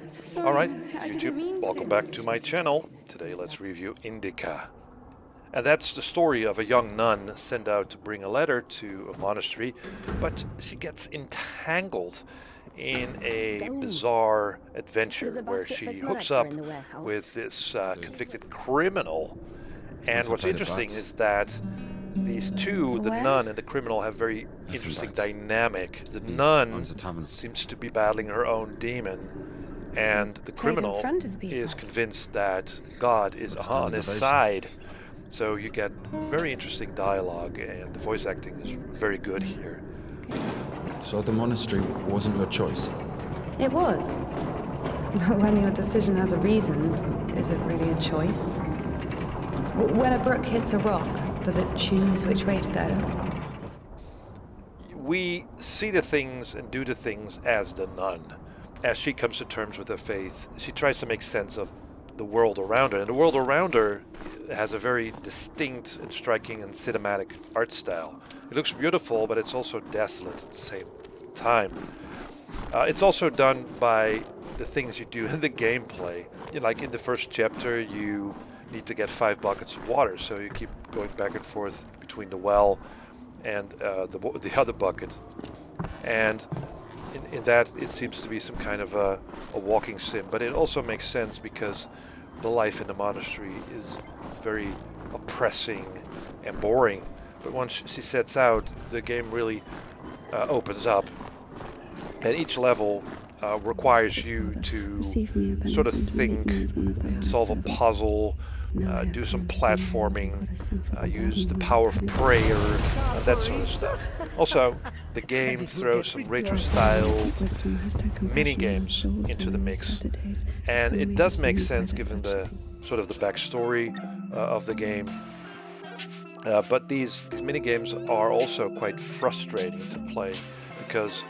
Sorry, Alright, I didn't mean YouTube, to. welcome back to my channel. Today let's review Indika. And that's the story of a young nun sent out to bring a letter to a monastery, but she gets entangled in a bizarre adventure where she hooks up with this convicted criminal. And what's interesting is that these two, the nun and the criminal, have very interesting dynamic. The nun seems to be battling her own demon, and the criminal is convinced that God is on his side. So you get very interesting dialogue, and the voice acting is very good here. So the monastery wasn't your choice? It was. But when your decision has a reason, is it really a choice? When a brook hits a rock, does it choose which way to go? We see the things and do the things as the nun. As she comes to terms with her faith, she tries to make sense of the world around her. And the world around her has a very distinct and striking and cinematic art style. It looks beautiful, but it's also desolate at the same time. It's also done by the things you do in the gameplay. Like in the first chapter, you need to get 5 buckets of water, so you keep going back and forth between the well and the other bucket. And in that, it seems to be some kind of a walking sim, but it also makes sense because the life in the monastery is very oppressing and boring. But once she sets out, the game really opens up, and each level requires you to sort of think, solve a puzzle, do some platforming, use the power of prayer, and that sort of stuff. Also, the game throws some retro-styled mini-games into the mix, and it does make sense given the sort of the backstory of the game. But these mini-games are also quite frustrating to play because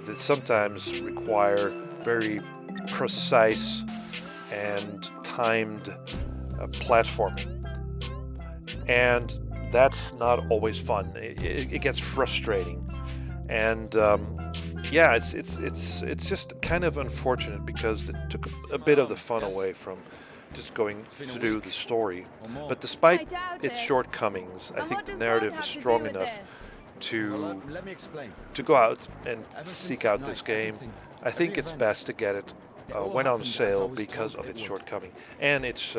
they sometimes require very precise and timed platforming, and that's not always fun. It gets frustrating, and yeah, it's just kind of unfortunate because it took a bit of the fun away from just going through the story. But despite its shortcomings, I think the narrative is strong enough to go out and seek out this game. I think it's best to get it when on sale because of its shortcoming and its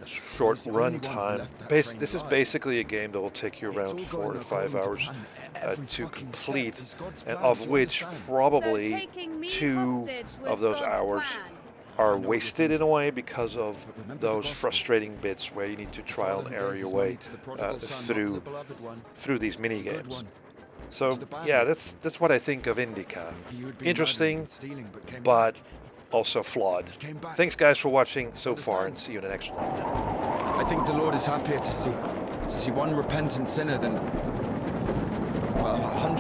short run time. This is basically a game that will take you around 4 to 5 hours to complete, and of which probably 2 of those hours are wasted in a way because of those frustrating bits where you need to trial and error your way through these mini games. So yeah, that's what I think of Indika. Interesting, but also flawed. Thanks guys for watching so far, and see you in the next one. I think the Lord is happier to see one repentant sinner than, well, 100